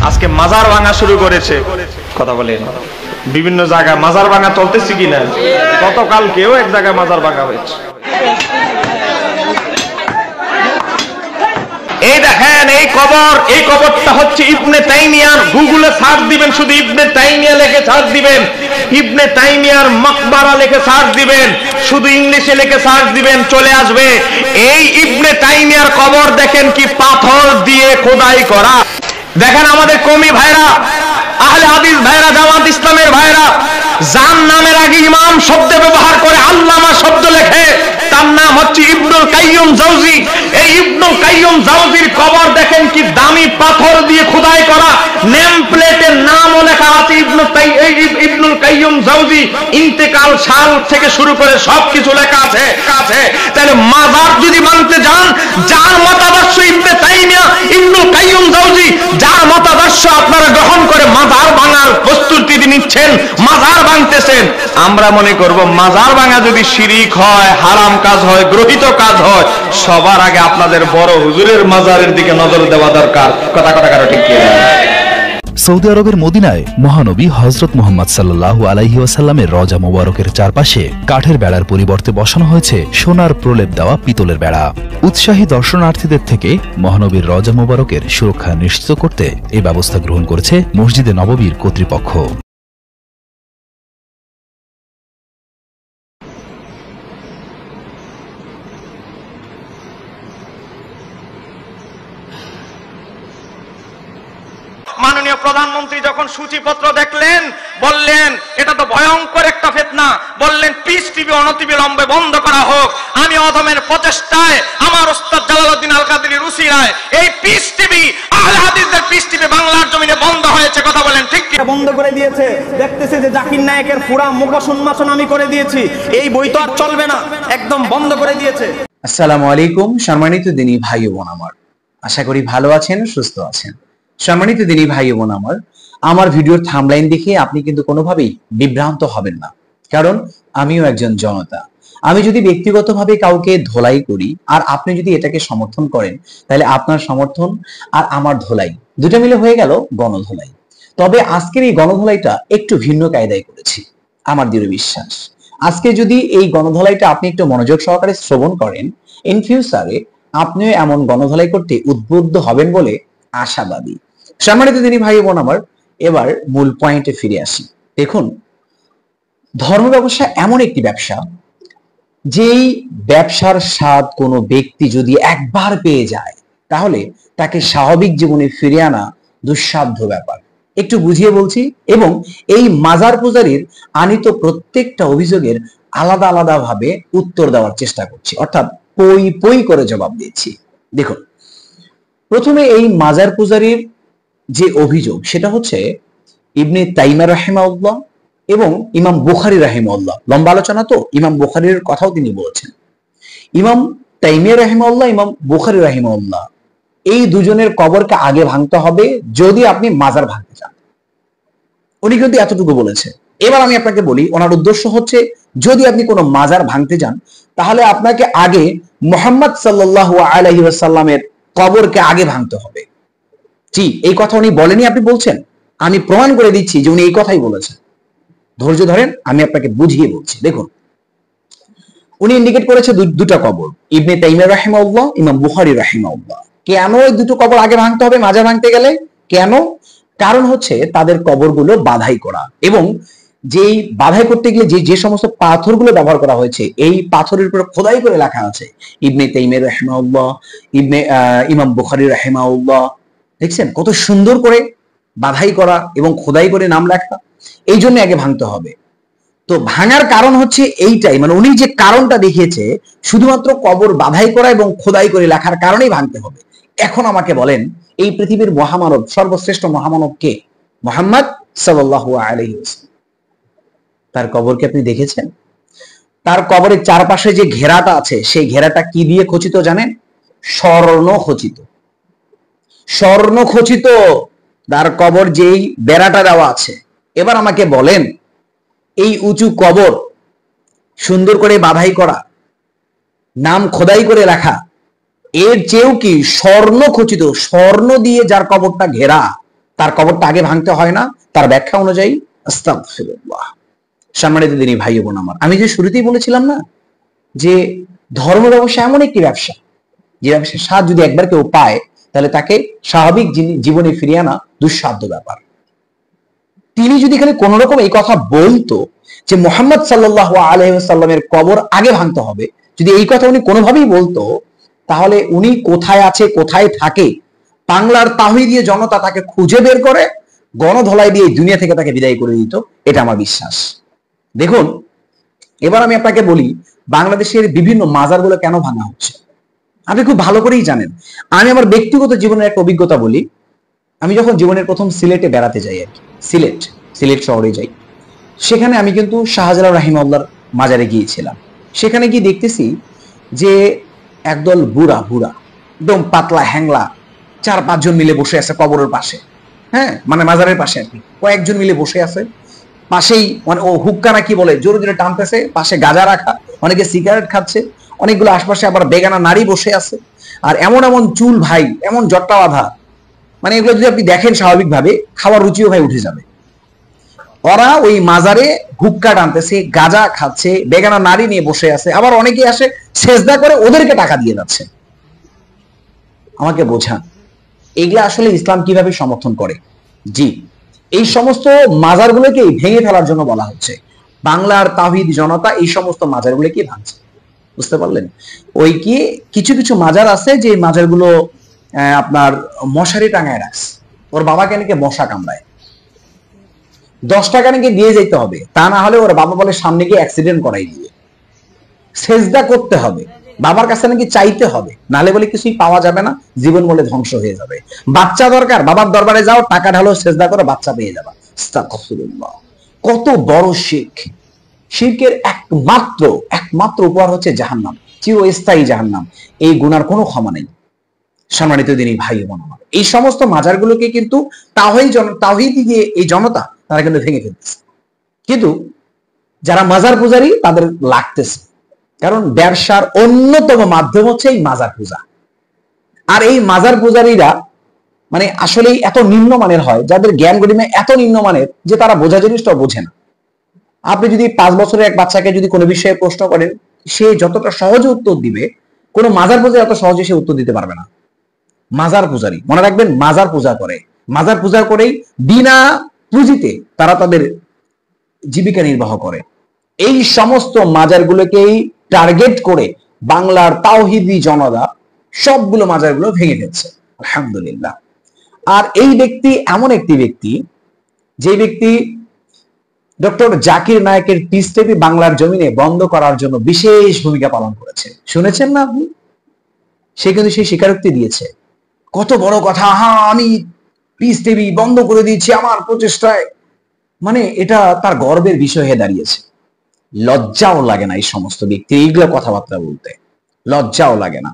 আজকে মাজার ভাঙা শুরু করেছে। কথা বলেন, বিভিন্ন জায়গায় মাজার ভাঙা চলতেছে কিনা? গতকালকেও এক জায়গায় মাজার ভাঙা হয়েছে। এই দেখেন এই কবরটা হচ্ছে ইবনে তাইমিয়ার। গুগলে সার্চ দিবেন, শুধু ইবনে তাইমিয়া লিখে সার্চ দিবেন, ইবনে তাইমিয়ার মাকবারা লিখে সার্চ দিবেন, শুধু ইংলিশে লিখে সার্চ দিবেন, চলে আসবে। এই ইবনে তাইমিয়ার কবর দেখেন কি পাথর দিয়ে খোদাই করা। দেখেন আমাদের কওমি ভাইরা, আহলে হাদিস ভাইরা, জামাত ইসলামের ভাইরা, যার নামের আগে ইমাম শব্দ ব্যবহার করে আল্লামা শব্দ লেখে, তার নাম হচ্ছে ইবনুল কাইয়ুম জাওজি। এই ইবনুল কাইয়ুম জাওজির কবর দেখেন কি দামি পাথর দিয়ে খোদাই করা, নেম প্লেটের নামও লেখা আছে ইবনুল কাইয়ুম জাওজি, ইন্তেকাল সাল থেকে শুরু করে সবকিছু লেখা আছে। তাহলে মাজার যদি মানতে যান, যার মতাদর্শ ইবনে তাইমিয়া, ইবনুল কাইয়ুম জাওজি, যার মতাদর্শ আপনারা গ্রহণ করে মাজার ভাঙার প্রস্তুতি নিচ্ছেন, মাজার ভাঙতেছেন, আমরা মনে করব মাজার ভাঙা যদি শিরিক হয়, হারাম কাজ হয়, গ্রহিত কাজ হয়, সবার আগে আপনাদের বড় হুজুরের মাজারের দিকে নজর দেওয়া দরকার। কথা কারো ঠিক কি? সৌদি আরবের মদিনায় মহানবী হযরত মুহাম্মদ সাল্লাল্লাহু আলাইহি ওয়াসাল্লামের রওজা মোবারকের চারপাশে কাঠের বেড়ার পরিবর্তে বসানো হয়েছে সোনার প্রলেপ দেওয়া পিতলের বেড়া। উৎসাহী দর্শনার্থীদের থেকে মহানবীর রওজা মোবারকের সুরক্ষা নিশ্চিত করতে এই ব্যবস্থা গ্রহণ করেছে মসজিদে নববীর কর্তৃপক্ষ। মাননীয় প্রধানমন্ত্রী যখন সূচিপত্র দেখলেন, বললেন এটা তো ভয়ঙ্কর একটা ফিতনা, বললেন পিস টিভি অনতিবিলম্বে বন্ধ করা হোক। আমি অদমের প্রচেষ্টায়, আমার ওস্তাদ জালালউদ্দিন আল কাদেরীর উসিলায় এই পিস টিভি, আহলে হাদিসদের পিস টিভি বাংলার জমিনে বন্ধ হয়েছে। কথা বলেন ঠিক কি? বন্ধ করে দিয়েছে। দেখতেছে যে জাকির নায়েকের পুরা মুখোশ উন্মোচন আমি করে দিয়েছি, এই বই তো আর চলবে না, একদম বন্ধ করে দিয়েছে। আসসালামু আলাইকুম সম্মানিত দিনী ভাই ও বোন আমার, আশা করি ভালো আছেন, সুস্থ আছেন। সম্মানিত দিনী ভাই ও বোন আমার ভিডিওর থাম্বলাইন দেখে আপনি কিন্তু কোনোভাবেই বিভ্রান্ত হবেন না, কারণ আমিও একজন জনতা। আমি যদি ব্যক্তিগতভাবে কাউকে ধোলাই করি আর আপনি যদি এটাকে সমর্থন করেন, তাহলে আপনার সমর্থন আর আমার ধোলাই দুটো মিলে হয়ে গেল গণধোলাই। তবে আজকের এই গণধোলাইটা একটু ভিন্ন কায়দায় করেছি। আমার দৃঢ় বিশ্বাস, আজকে যদি এই গণধোলাইটা আপনি একটু মনোযোগ সহকারে শ্রবণ করেন, ইন ফিউচারে আপনিও এমন গণধোলাই করতে উদ্বুদ্ধ হবেন বলে আশাবাদী। সম্মানিত দিনী ভাই বোন আমার, এবার মূল পয়েন্টে ফিরে আসি। দেখুন, ধর্ম ব্যবসা এমন একটি ব্যবসা, যেই ব্যবসার স্বাদ কোনো ব্যক্তি যদি একবার পেয়ে যায়, তাহলে তাকে স্বাভাবিক জীবনে ফিরে আনা দুঃসাধ্য ব্যাপার। একটু বুঝিয়ে বলছি, এবং এই মাজার পূজারীর আনিত প্রত্যেকটা অভিযোগের আলাদা আলাদা ভাবে উত্তর দেওয়ার চেষ্টা করছি, অর্থাৎ পই পই করে জবাব দিচ্ছি। দেখুন, প্রথমে এই মাজার পূজারীর যে অভিযোগ, সেটা হচ্ছে ইবনে তাইমিয়া রাহিমাহুল্লাহ এবং ইমাম বুখারী রাহিমাহুল্লাহ। লম্বা আলোচনা তো, ইমাম বুখারীর কথাও তিনি বলেছেন। ইমাম তাইমিয়া রাহিমাহুল্লাহ, ইমাম বুখারী রাহিমাহুল্লাহ, এই দুজনের কবরকে আগে ভাঙতে হবে যদি আপনি মাজার ভাঙতে চান। উনি কিন্তু এতটুকু বলেছে। এবার আমি আপনাকে বলি, ওনার উদ্দেশ্য হচ্ছে যদি আপনি কোনো মাজার ভাঙতে যান, তাহলে আপনাকে আগে মুহাম্মদ সাল্লাল্লাহু আলাইহি ওয়াসাল্লামের কবরকে আগে ভাঙতে হবে। জি, এই কথা উনি বলেনি, আপনি বলছেন। আমি প্রমাণ করে দিচ্ছি যে উনি এই কথাই বলেছেন। ধৈর্য ধরেন, আমি আপনাকে বুঝিয়ে বলছি। দেখুন, উনি ইন্ডিকেট করেছে দুটো কবর, ইবনে তাইমিয়া রাহিমাহুল্লাহ, ইমাম বুখারী রাহিমাহুল্লাহ। কেন এই দুটো কবর আগে ভাঙতে হবে মাজার ভাঙতে গেলে? কেন? কারণ হচ্ছে তাদের কবরগুলো বাধাই করা, এবং যেই বাধাই করতে গিয়ে যে সমস্ত পাথরগুলো ব্যবহার করা হয়েছে, এই পাথরের উপর খোদাই করে লেখা আছে ইবনে তাইমিয়া রাহিমাহুল্লাহ, ইমাম বুখারী রাহিমাহুল্লাহ। দেখছেন কত সুন্দর করে বাধাই করা এবং খোদাই করে নাম লেখা। এই জন্য আগে ভাঙতে হবে। তো ভাঙার কারণ হচ্ছে এইটাই, মানে উনি যে কারণটা দেখিয়েছে, শুধুমাত্র কবর বাধাই করা এবং খোদাই করে লেখার কারণেই ভাঙতে হবে। এখন আমাকে বলেন, এই পৃথিবীর মহামানব, সর্বশ্রেষ্ঠ মহামানব কে? মুহাম্মদ সাল্লাল্লাহু আলাইহি ওয়াসাল্লাম। তার কবরকে আপনি দেখেছেন? তার কবরের চারপাশে যে ঘেরাটা আছে, সেই ঘেরাটা কি দিয়ে খচিত জানেন? স্বর্ণ খচিত। স্বর্ণ খচিত তার কবর, যেই বেড়াটা দেওয়া আছে। এবার আমাকে বলেন, এই উঁচু কবর সুন্দর করে বাধাই করা, নাম খোদাই করে রাখা, এর চেয়েও কি স্বর্ণ খচিত, স্বর্ণ দিয়ে যার কবরটা ঘেরা, তার কবরটা আগে ভাঙতে হয় না তার ব্যাখ্যা অনুযায়ী? আস্তাগফিরুল্লাহ। সম্মানিত দিনী ভাই বোন আমার, আমি যে শুরুতেই বলেছিলাম না যে ধর্ম ব্যবসা এমন একটি ব্যবসা যে ব্যবসার স্বাদ যদি একবার কেউ পায় তাহলে তাকে স্বাভাবিক জীবনে ফিরিয়ে আনা দুঃসাধ্য ব্যাপার। তিনি যদি এখানে কোন রকম এই কথা বলতো যে মুহাম্মদ সাল্লাল্লাহু আলাইহি ওয়াসাল্লামের কবর আগে ভাঙতে হবে, যদি এই কথা উনি কোনোভাবেই বলতো, তাহলে উনি কোথায় আছে কোথায় থাকে বাংলার তাওহীদীয় জনতা তাকে খুঁজে বের করে গণধোলাই দিয়ে দুনিয়া থেকে তাকে বিদায় করে দিত, এটা আমার বিশ্বাস। দেখুন, এবার আমি আপনাকে বলি বাংলাদেশের বিভিন্ন মাজারগুলো কেন ভাঙা হচ্ছে। আপনি খুব ভালো করেই জানেন। আমি আমার ব্যক্তিগত জীবনের একটা অভিজ্ঞতা বলি। আমি যখন জীবনের প্রথম সিলেটে বেড়াতে যাই আর কি, সিলেট শহরে যাই, সেখানে আমি কিন্তু শাহজালাল রাহিমাহুল্লাহর মাজারে গিয়েছিলাম। সেখানে গিয়ে দেখতেছি যে একদল বুড়া একদম পাতলা হ্যাংলা 4-5 জন মিলে বসে আছে কবরের পাশে, হ্যাঁ মানে মাজারের পাশে আর কি, কয়েকজন মিলে বসে আছে। পাশেই মানে ও হুক্কা না কি বলে জোরে জোরে টানতেছে, পাশে গাঁজা রাখা, অনেকে সিগারেট খাচ্ছে, অনেকগুলো আশপাশে আবার বেগানা নারী বসে আছে। আর এমন এমন চুল ভাই, এমন জট্টা বাঁধা, মানে এগুলো যদি আপনি দেখেন স্বাভাবিকভাবে খাওয়ার রুচিও ভাই উঠে যাবে। ওরা ওই মাজারে হুক্কা টানতেছে, গাঁজা খাচ্ছে, বেগানা নারী নিয়ে বসে আছে, আবার অনেকে আসে সেজদা করে ওদেরকে টাকা দিয়ে যাচ্ছে। আমাকে বোঝান এগুলা আসলে ইসলাম কিভাবে সমর্থন করে? জি, এই সমস্ত মাজারগুলোকে ভেঙে ফেলার জন্য বলা হচ্ছে। বাংলার তাওহীদ জনতা এই সমস্ত মাজারগুলোকে ভাঙছে, বুঝতে পারলেন? ওই কি কিছু কিছু মাজার আছে যে মাজারগুলো আপনার মশারি টাঙায় রাখছে, ওর বাবাকে নাকি মশা কামড়ায়, 10 টাকা নাকি দিয়ে যেতে হবে, তা না হলে ওর বাবা বলে সামনে গিয়ে অ্যাক্সিডেন্ট করাই দিবে। সেজদা করতে হবে, বাবার কাছে নাকি চাইতে হবে, নালে বলে কিছুই পাওয়া যাবে না, জীবন বলে ধ্বংস হয়ে যাবে। বাচ্চা দরকার, বাবার দরবারে যাও, টাকা ঢালো, সেজদা করে বাচ্চা পেয়ে যাবা। আস্তাগফিরুল্লাহ। কত বড় শিরক! শিরকের একমাত্র উপহার হচ্ছে জাহান্নাম, চিরস্থায়ী জাহান্নাম। এই গুনার কোনো ক্ষমা নেই। সম্মানিত দিনী ভাই বোন আমার, এই সমস্ত মাজারগুলোকে কিন্তু তাওহীদি যে এই জনতা তারা কিন্তু ভেঙে ফেলতেছে। কিন্তু যারা মাজার পূজারী তাদের লাগতেছে, কারণ ব্যবসার অন্যতম মাধ্যম হচ্ছে এই মাজার পূজা। আর এই মাজার পূজারীরা মানে আসলে এত নিম্নমানের হয়, যাদের জ্ঞান গরিমা এত নিম্নমানের যে তারা বোঝা জিনিসটাও বোঝে না। আপনি যদি 5 বছরের এক বাচ্চাকে যদি কোনো বিষয়ে প্রশ্ন করেন, সে যতটা সহজে উত্তর দিবে, কোনো মাজার পূজারী এত সহজে সে উত্তর দিতে পারবে না। মাজার পূজারী, মনে রাখবেন, মাজার পূজা করে, মাজার পূজা করেই বিনা পুঁজিতে তারা তাদের জীবিকা নির্বাহ করে। এই সমস্ত মাজারগুলোকেই টার্গেট করে বাংলার তাওহীদি জনতা সবগুলো মাজারগুলো ভেঙে ফেলছে, আলহামদুলিল্লাহ। আর এই ব্যক্তি এমন একটি ব্যক্তি, যে ব্যক্তি ডক্টর জাকির নায়েকের পিস টিভি বাংলার জমিনে বন্ধ করার জন্য বিশেষ ভূমিকা পালন করেছে। শুনেছেন না আপনি? সে কিন্তু সেই স্বীকারোক্তি দিয়েছে। কত বড় কথা, হ্যাঁ আমি পিস টিভি বন্ধ করে দিয়েছি আমার প্রচেষ্টায়, মানে এটা তার গর্বের বিষয় হয়ে দাঁড়িয়েছে। লজ্জাও লাগে না এই সমস্ত ব্যক্তি এইগুলো কথাবার্তা বলতে, লজ্জাও লাগে না।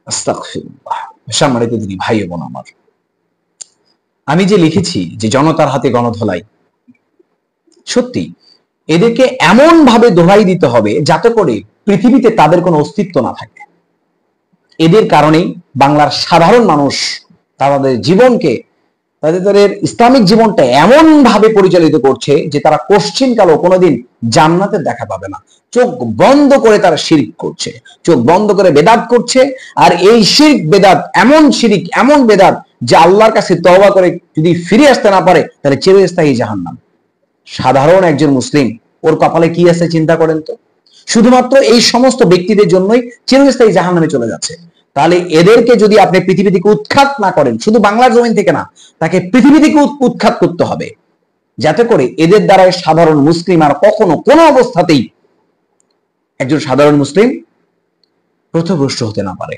আস্তাগফিরুল্লাহ। সম্মানিত দিনী ভাই বোন আমার, আমি যে লিখেছি যে জনতার হাতে গণধোলাই, সত্যি এদেরকে এমন ভাবে দোহাই দিতে হবে যাতে করে পৃথিবীতে তাদের কোনো অস্তিত্ব না থাকে। এদের কারণেই বাংলার সাধারণ মানুষ তাদের জীবনকে, তাদের ইসলামিক জীবনটা এমন ভাবে পরিচালিত করছে যে তারা কোশ্চিনকালেও কোনোদিন জান্নাতের দেখা পাবে না। চোখ বন্ধ করে তারা শিরক করছে, চোখ বন্ধ করে বেদাত করছে। আর এই শিরক বেদাত এমন শিরক, এমন বেদাত যে আল্লাহর কাছে তওবা করে যদি ফিরে আসতে না পারে তাহলে চিরস্থায়ী জাহান্নাম। সাধারণ একজন মুসলিম, ওর কপালে কি আছে চিন্তা করেন তো। শুধুমাত্র এই সমস্ত ব্যক্তিদের জন্যই চিরস্থায়ী জাহান্নামে চলে যাচ্ছে। তাহলে এদেরকে যদি আপনি পৃথিবী থেকে উৎখাত না করেন, শুধু বাংলার জমিন থেকে না, তাকে পৃথিবী থেকে উৎখাত করতে হবে, যাতে করে এদের দ্বারা সাধারণ মুসলিম আর কখনো কোনো অবস্থাতেই একজন সাধারণ মুসলিম পথভ্রষ্ট হতে না পারে।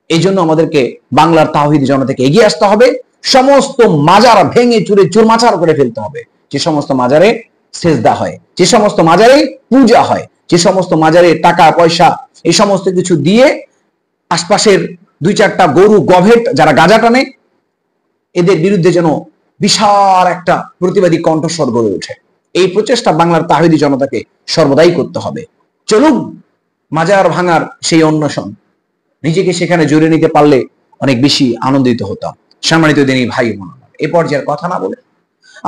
এই জন্য আমাদেরকে বাংলার তাওহীদি জনতাকে এগিয়ে আসতে হবে, সমস্ত মাজার ভেঙে চুরে চুরমাচার করে ফেলতে হবে। যে সমস্ত মাজারে সেজদা হয়, যে সমস্ত মাজারে পূজা হয়, যে সমস্ত মাজারে টাকা পয়সা এই সমস্ত কিছু দিয়ে আশপাশের 2-4টা গরু গভেট যারা গাঁজা টানে, এদের বিরুদ্ধে যেন বিশাল একটা প্রতিবাদী কণ্ঠস্বর গড়ে ওঠে। এই প্রচেষ্টা বাংলার তাওহীদি জনতাকে সর্বদাই করতে হবে। চলুন মাজার ভাঙার সেই অন্বেষণ, নিজেকে সেখানে জড়িয়ে নিতে পারলে অনেক বেশি আনন্দিত হতাম। সম্মানিত দিনী ভাই বোন আমার, এ পর্যায়ের কথা না বলে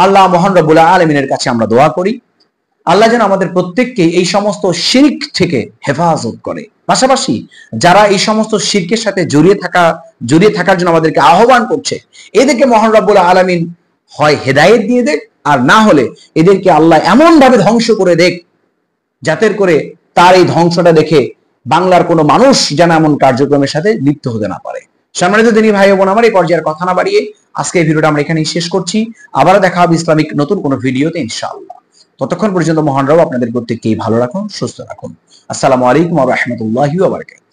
আল্লাহ মহান রব্বুল আলামিনের কাছে আমরা দোয়া করি, আল্লাহ যেন আমাদের প্রত্যেককে এই সমস্ত শিরক থেকে হেফাজত করে। পাশাপাশি যারা এই সমস্ত শিরকের সাথে জড়িয়ে থাকার জন্য আমাদেরকে আহ্বান করছে, এদেরকে মহান রব্বুল আলামিন হয় হেদায়েত দিয়ে দেখ, আর না হলে এদেরকে আল্লাহ এমন ভাবে ধ্বংস করে দেখ, যাতে করে তার এই ধ্বংসটা দেখে বাংলার কোনো মানুষ যেন এমন কার্যক্রমের সাথে লিপ্ত হতে না পারে। সম্মানিত দিনী ভাই বোন আমার, এই পর্যায়ের কথা না বাড়িয়ে আজকে এই ভিডিওটা আমরা এখানেই শেষ করছি। আবার দেখা হবে ইসলামিক নতুন কোনো ভিডিওতে ইনশাআল্লাহ। ততক্ষণ পর্যন্ত মহান রব আপনাদের প্রত্যেককেই ভালো রাখুন, সুস্থ রাখুন। আসসালামু আলাইকুম ওয়া রাহমাতুল্লাহি ওয়া বারাকাতুহু।